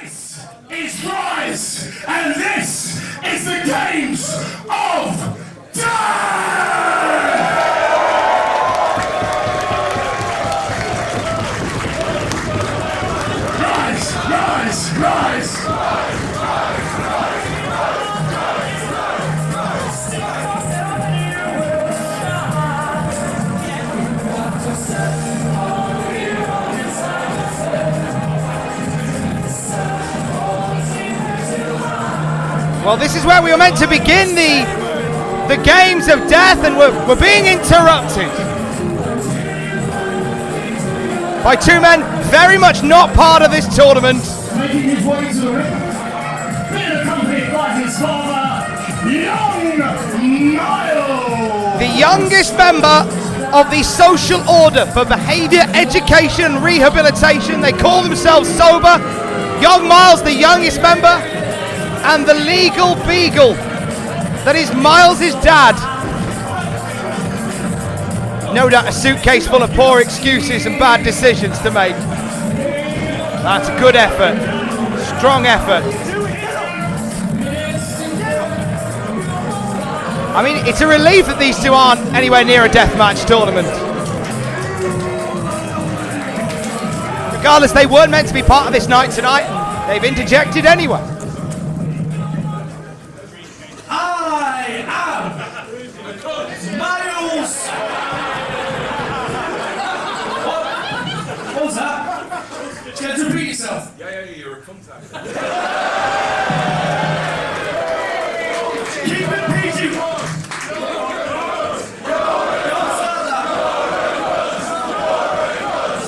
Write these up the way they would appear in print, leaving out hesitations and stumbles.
This is Rise, and this is the Games of Death! Rise, rise, rise! Well, this is where we were meant to begin the Games of Death, and we're being interrupted by two men very much not part of this tournament. Making his way to the ring, being accompanied by his father, young Myles. The youngest member of the Social Order for Behaviour Education and Rehabilitation. They call themselves Sober. Young Myles, the youngest member, and the legal beagle that is Myles' dad. No doubt a suitcase full of poor excuses and bad decisions to make. That's a good effort, strong effort. I mean, it's a relief that these two aren't anywhere near a deathmatch tournament. Regardless, they weren't meant to be part of this night tonight. They've interjected anyway. I am Myles. What was that? Did you have to repeat yourself? Yeah, you're a contact. Keep it PG.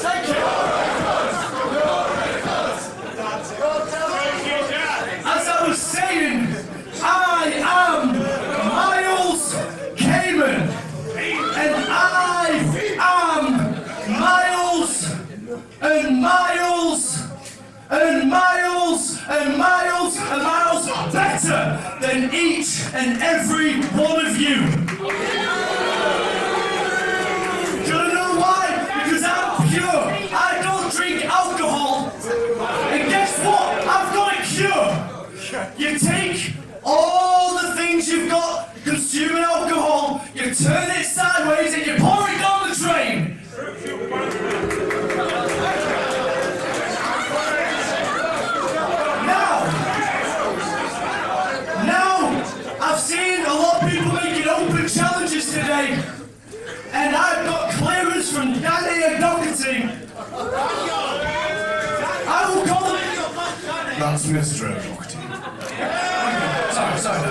Thank you. As I was saying, I am Myles Cayman, and I am Myles and Myles and Myles and Myles and Myles better than each and every one of you. Do you know why? Because I'm pure. I don't drink alcohol. And guess what? I've got a cure. You take all the things you've got consuming alcohol, you turn it sideways and you pour it down the drain. Now, I've seen a lot of people making open challenges today, and I've got clearance from Danny and Doherty. I will call it. That's Mr. Doherty. Sorry.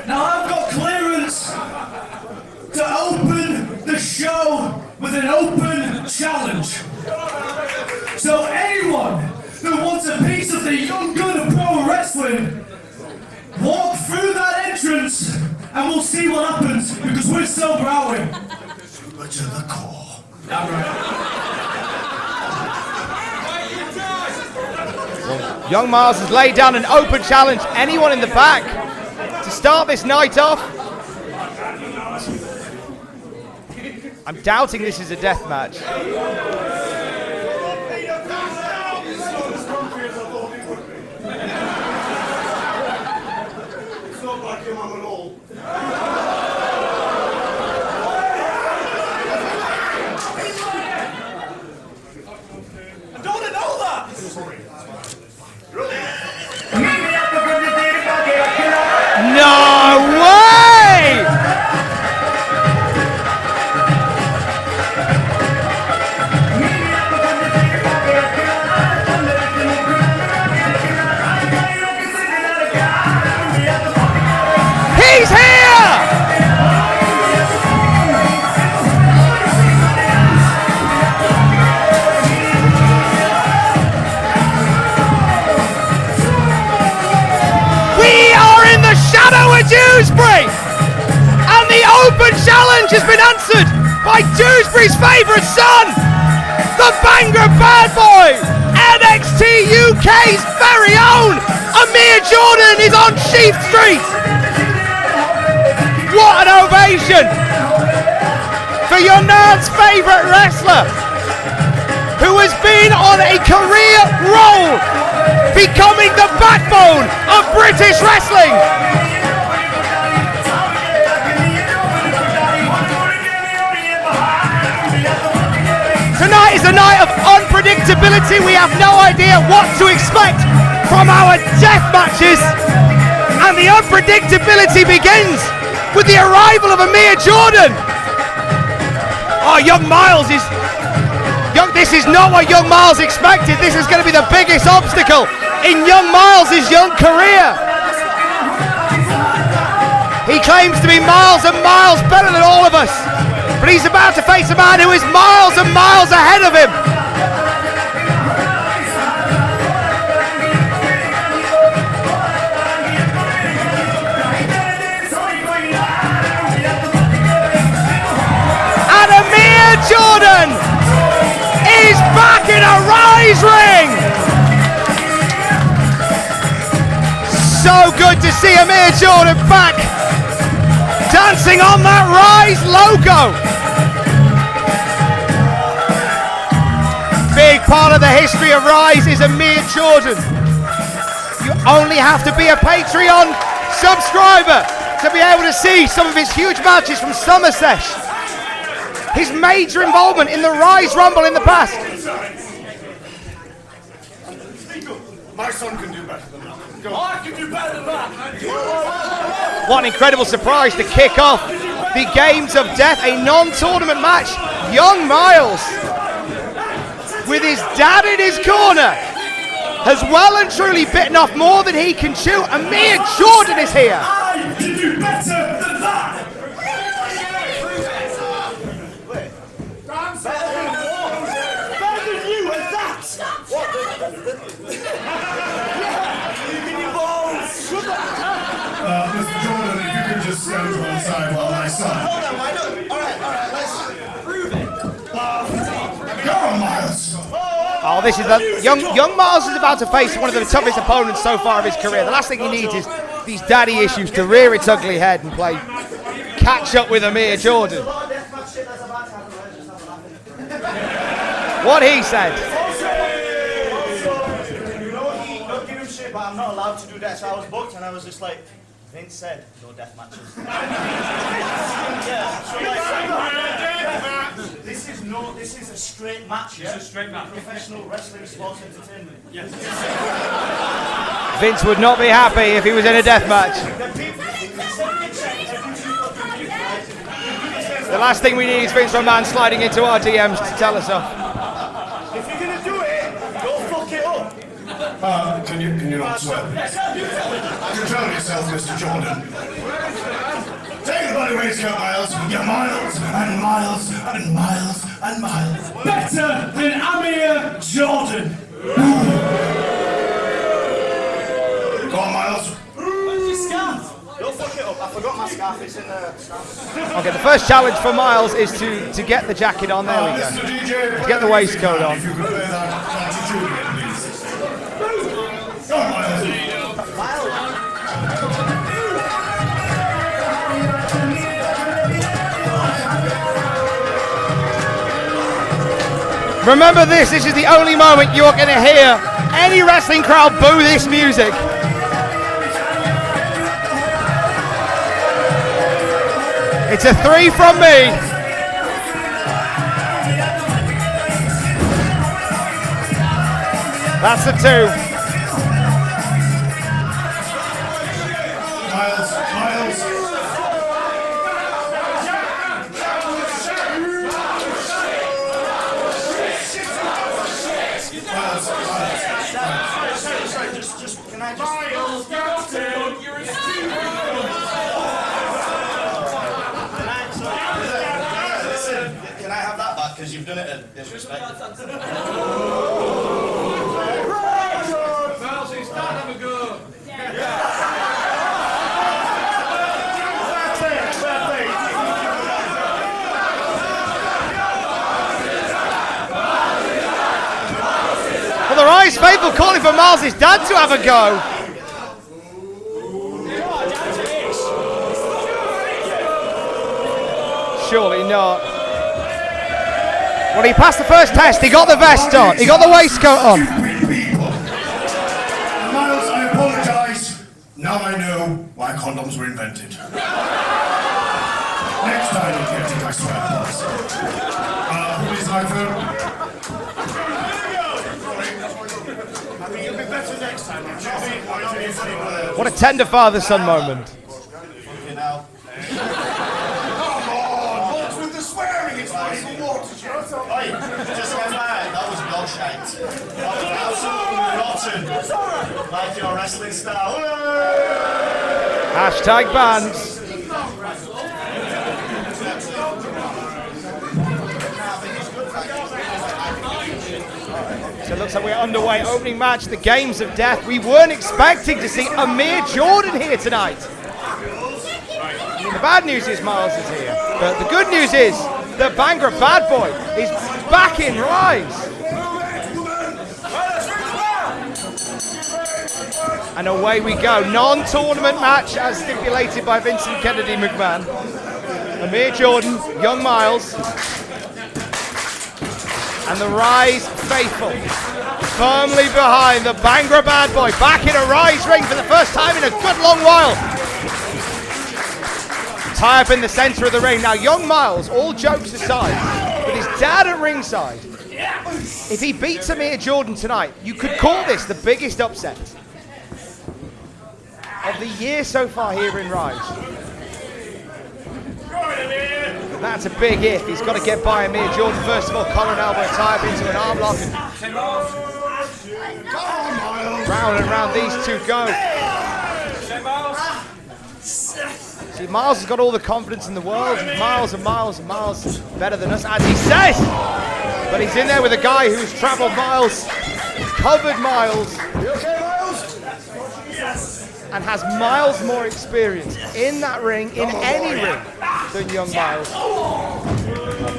Now I've got clearance to open the show with an open challenge. So anyone who wants a piece of the young gun of pro wrestling, walk through that entrance and we'll see what happens, because we're sober, aren't we? Sober to the core. All right. Young Myles has laid down an open challenge. Anyone in the back to start this night off? I'm doubting this is a death match. It's not like your mum at all. I don't want to know that! No way! He's here! We are in the shadow of Dewsbury, and the open challenge has been answered by Dewsbury's favourite son, the banger bad boy, NXT UK's very own Amir Jordan is on Sheath Street. What an ovation for your nan's favourite wrestler, who has been on a career roll British wrestling. Tonight is a night of unpredictability. We have no idea what to expect from our death matches. And the unpredictability begins with the arrival of Amir Jordan. Oh, young Myles is... This is not what young Myles expected. This is going to be the biggest obstacle in young Myles' young career. He claims to be miles and miles better than all of us. But he's about to face a man who is miles and miles ahead of him. And Amir Jordan is back in a Rise ring. So good to see Amir Jordan back, dancing on that Rise logo. Big part of the history of Rise is Amir Jordan. You only have to be a Patreon subscriber to be able to see some of his huge matches from Somerset. His major involvement in the Rise Rumble in the past. My son can do better than that. I can do better than that. What an incredible surprise to kick off the Games of Death, a non-tournament match. Young Myles, with his dad in his corner, has well and truly bitten off more than he can chew. Amir Jordan is here. I can do better than that. Better than you at that. Mr. Jordan, if you could just stand to one side while my son. Hold on, why not? Alright, let's prove it. Go on, Myles. Oh, this is the young Myles is about to face one of the toughest opponents so far of his career. The last thing he needs is these daddy issues to rear its ugly head and play catch up with Amir Jordan. What he said. You know, not give him shit, but I'm not allowed to do that. So I was booked and I was just like, Vince said, no death matches. This is a straight match. It's a straight match. Professional wrestling, sports entertainment. Yes. Vince would not be happy if he was in a death match. The last thing we need is Vince McMahon sliding into our DMs to tell us off. If you're gonna do it, go fuck it up. Can you not swear? Control yourself, Mr. Jordan. Take the bloody waistcoat, Myles. You're Myles and Myles and Myles and Myles. Better than Amir Jordan. Go on, Myles. Don't fuck it up. I forgot my scarf. It's in the scarf. Okay, the first challenge for Myles is to get the jacket on. There we go. Mr. DJ, Get the waistcoat on. if you could play that to Julian, please. Go on, Myles. Remember this is the only moment you're going to hear any wrestling crowd boo this music. It's a 3 from me. That's a 2. Myles. Can I just... Can I have that back? Because you've done it at disrespect. Well, the Rise faithful calling for Myles' dad to have a go. Surely not. Well, he passed the first test. He got the vest on. He got the waistcoat on. Myles, I apologise. No Now I know why condoms were invented. Next time you'll get it, I swear, boss. Who is my phone? I mean, you'll be better next time. What a tender father-son moment. Come on, what's with the swearing? It's not even water. Oi, just like that was bullshit. That was absolutely rotten. Like your wrestling style. Hashtag bans. So it looks like we're underway. Opening match, the Games of Death. We weren't expecting to see Amir Jordan here tonight. The bad news is Myles is here. But the good news is the Bangor Bad Boy is back in Rise. And away we go. Non-tournament match as stipulated by Vincent Kennedy McMahon. Amir Jordan, young Myles. And the Rise faithful firmly behind the Bangor Bad Boy, back in a Rise ring for the first time in a good long while. Tie up in the center of the ring. Now young Myles, all jokes aside, with his dad at ringside, if he beats Amir Jordan tonight, you could call this the biggest upset of the year so far here in Rise. And that's a big if. He's got to get by Amir Jordan first of all. Collar and elbow tie up into an arm lock. Round and round these two go. See, Myles has got all the confidence in the world. Myles better than us, as he says. But he's in there with a guy who's travelled miles, covered miles. You okay, Myles? And has miles more experience in that ring, in any ring, than young Myles. A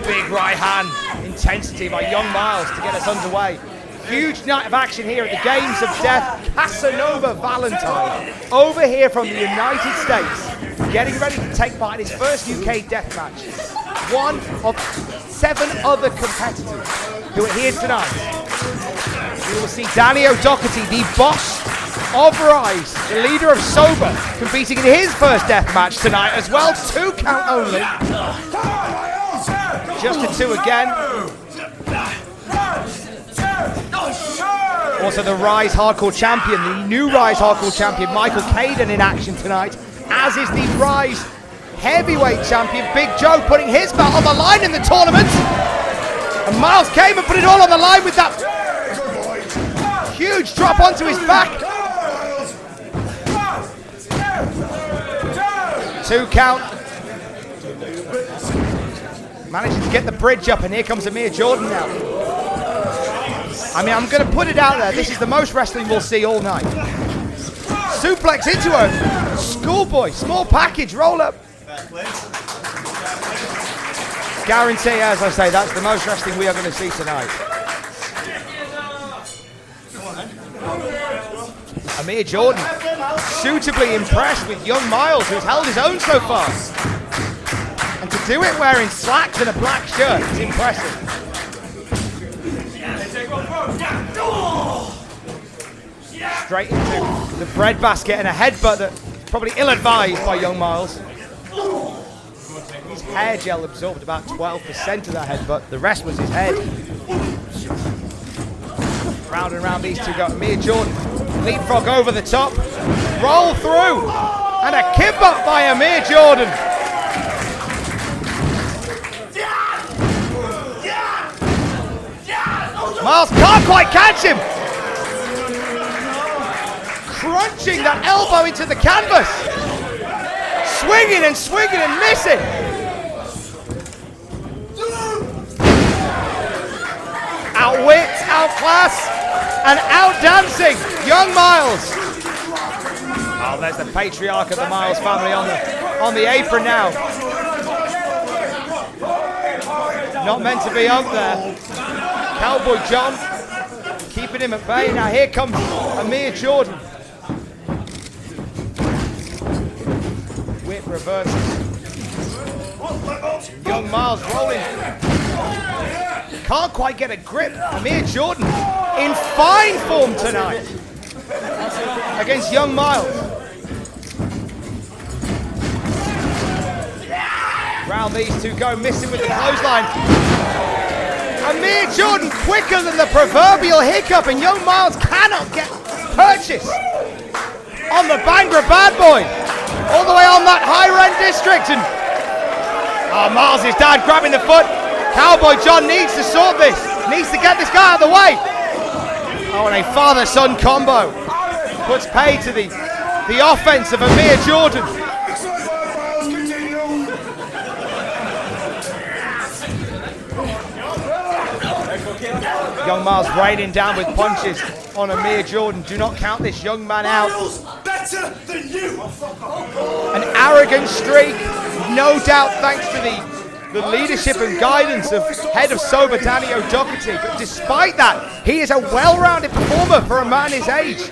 big right hand, intensity by young Myles to get us underway. Huge night of action here at the Games of Death. Casanova Valentine, over here from the United States, getting ready to take part in his first UK death match. One of 7 other competitors who are here tonight. We will see Danny O'Doherty, the boss of Rise, the leader of Sober, competing in his first death match tonight as well. 2 count only. Just a 2 again. Also the Rise Hardcore Champion, the new Rise Hardcore Champion, Michael Caden, in action tonight, as is the Rise Heavyweight Champion, Big Joe, putting his belt on the line in the tournament. And Myles came and put it all on the line with that huge drop onto his back. 2 count. Managing to get the bridge up, and here comes Amir Jordan now. I mean, I'm going to put it out there. This is the most wrestling we'll see all night. Suplex into a schoolboy, small package, roll up. Guarantee, as I say, that's the most wrestling we are going to see tonight. Amir Jordan, suitably impressed with young Myles, who's held his own so far. And to do it wearing slacks and a black shirt is impressive. Straight into the bread basket and a headbutt that's probably ill-advised by young Myles. His hair gel absorbed about 12% of that headbutt. The rest was his head. Round and round these two go. Amir Jordan, leapfrog over the top, roll through, and a kip up by Amir Jordan. Myles can't quite catch him. Crunching that elbow into the canvas. Swinging and missing. Outwit, outclass, and outdancing young Myles. Oh, there's the patriarch of the Myles family on the apron now. Not meant to be up there. Cowboy John keeping him at bay. Now here comes Amir Jordan. Whip reverses. Young Myles rolling. Can't quite get a grip. Amir Jordan in fine form tonight against young Myles. Round these two go, missing with the clothesline. Amir Jordan quicker than the proverbial hiccup, and young Myles cannot get purchase on the Bhangra bad boy. All the way on that high-rent district, and Myles' dad grabbing the foot. Cowboy John needs to sort this, needs to get this guy out of the way. And a father-son combo puts pay to the offense of Amir Jordan. Young Myles raining down with punches on Amir Jordan. Do not count this young man out. Better than you. An arrogant streak, no doubt thanks to the leadership and guidance of head of Sober Danny O'Doherty. But despite that, he is a well-rounded performer for a man his age.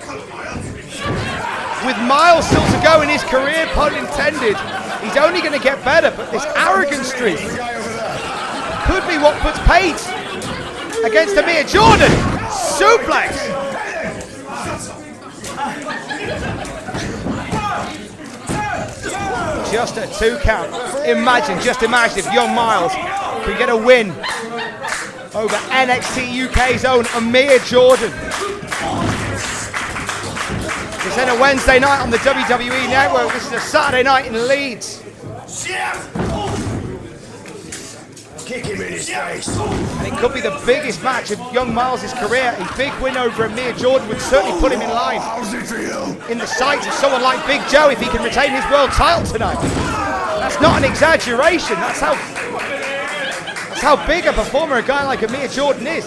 With miles still to go in his career, pun intended, he's only going to get better. But this arrogant streak could be what puts paid against Amir Jordan. Suplex. Just a 2 count. Just imagine if young Myles can get a win over NXT UK's own Amir Jordan. It's in a Wednesday night on the WWE Network. This is a Saturday night in Leeds. Kick him in his face. And it could be the biggest match of young Myles' career. A big win over Amir Jordan would certainly put him in line in the sights of someone like Big Joe if he can retain his world title tonight. That's not an exaggeration. That's how big a performer a guy like Amir Jordan is.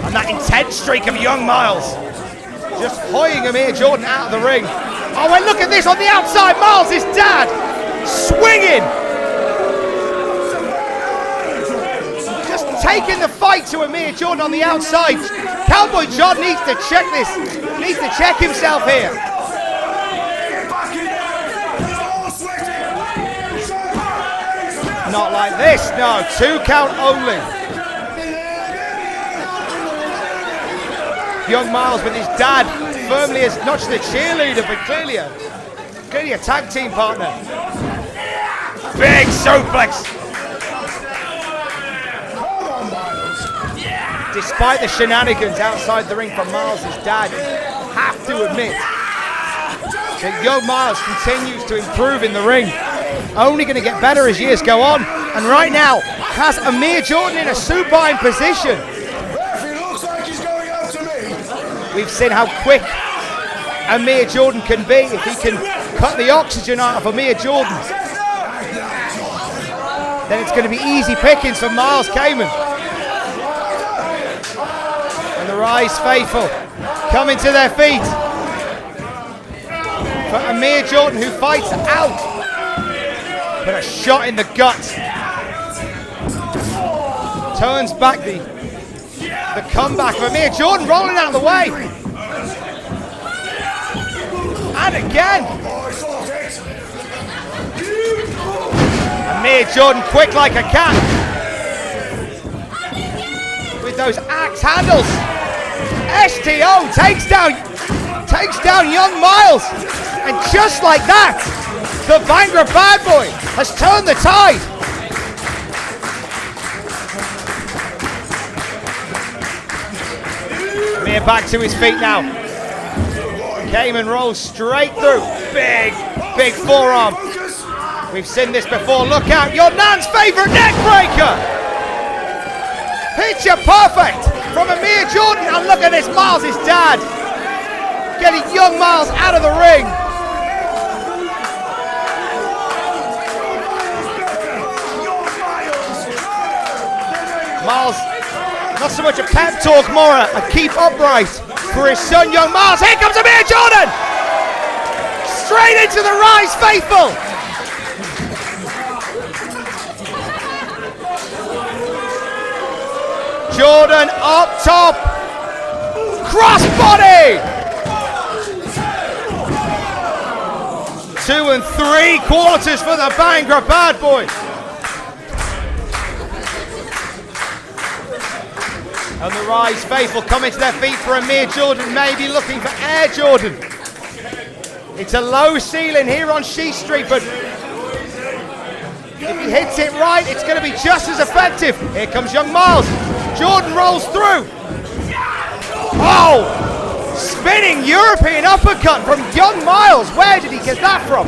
And that intense streak of young Myles just hoying Amir Jordan out of the ring. Oh, and look at this on the outside. Myles' dad swinging. Taking the fight to Amir Jordan on the outside. Cowboy John needs to check this. Needs to check himself here. Not like this, no. 2 count only. Young Myles with his dad firmly as not just a cheerleader, but clearly a tag team partner. Big suplex. Despite the shenanigans outside the ring from Myles' dad, you have to admit that young Myles continues to improve in the ring. Only going to get better as years go on. And right now, has Amir Jordan in a supine position. We've seen how quick Amir Jordan can be if he can cut the oxygen out of Amir Jordan. Then it's going to be easy pickings for Myles Kamen. And the Rise faithful coming to their feet for Amir Jordan, who fights out, but a shot in the gut turns back the comeback of Amir Jordan, rolling out of the way, and again Amir Jordan quick like a cat with those axe handles. STO takes down young Myles, and just like that, the Bhangra bad boy has turned the tide. Amir back to his feet now. Kamen rolls straight through. Big forearm. We've seen this before. Look out, your Nan's favorite neck breaker. Picture perfect from Amir Jordan, and look at this, Myles' dad getting young Myles out of the ring. Myles, not so much a pep talk, more a keep upright for his son, young Myles. Here comes Amir Jordan! Straight into the Rise faithful! Jordan up top! Crossbody! 2 3/4 for the Bhangra bad boy. And the Rise faithful coming to their feet for Amir Jordan, maybe looking for Air Jordan. It's a low ceiling here on Sheath Street, but If he hits it right, it's going to be just as effective. Here comes young Myles. Jordan rolls through. Oh! Spinning European uppercut from young Myles. Where did he get that from?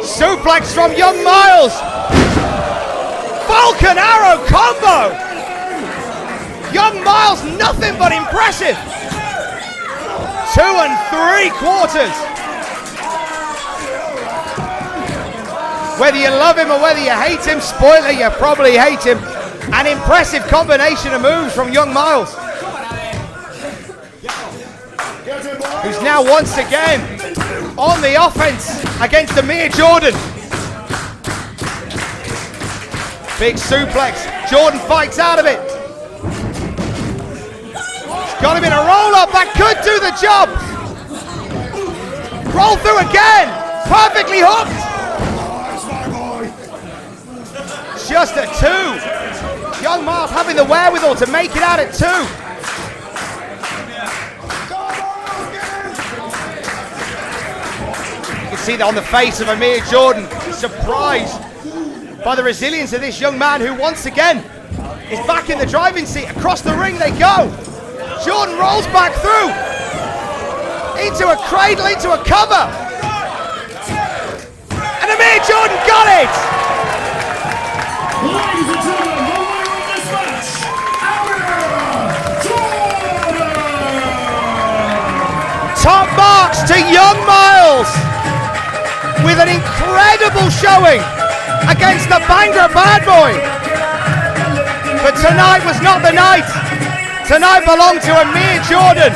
Suplex from young Myles. Falcon Arrow combo. Young Myles, nothing but impressive. 2 3/4. Whether you love him or whether you hate him, spoiler, you probably hate him. An impressive combination of moves from young Myles, who's now once again on the offense against Amir Jordan. Big suplex. Jordan fights out of it. He's got him in a roll-up. That could do the job. Roll through again. Perfectly hooked. Just a 2. Young Myles having the wherewithal to make it out at 2. You can see that on the face of Amir Jordan, surprised by the resilience of this young man who once again is back in the driving seat. Across the ring they go. Jordan rolls back through into a cradle, into a cover. And Amir Jordan got it! Ladies and gentlemen, the winner of this match, Amir Jordan! Top marks to young Myles with an incredible showing against the Bangor Bad Boy. But tonight was not the night. Tonight belonged to Amir Jordan.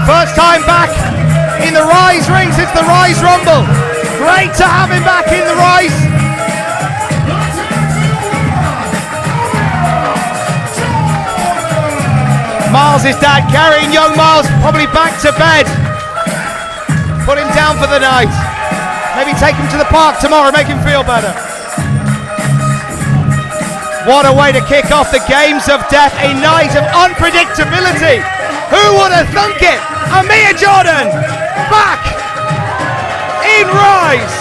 First time back in the Rise ring since the Rise Rumble. Great to have him back in the Rise. Myles' dad carrying young Myles probably back to bed. Put him down for the night. Maybe take him to the park tomorrow, make him feel better. What a way to kick off the Games of Death, a night of unpredictability. Who would have thunk it? Amir Jordan back in Rise.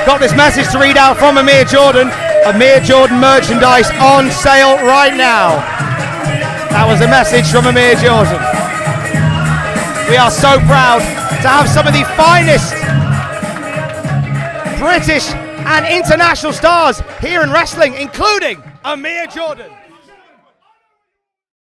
Got this message to read out from Amir Jordan. Amir Jordan merchandise on sale right now. That was a message from Amir Jordan. We are so proud to have some of the finest British and international stars here in wrestling, including Amir Jordan.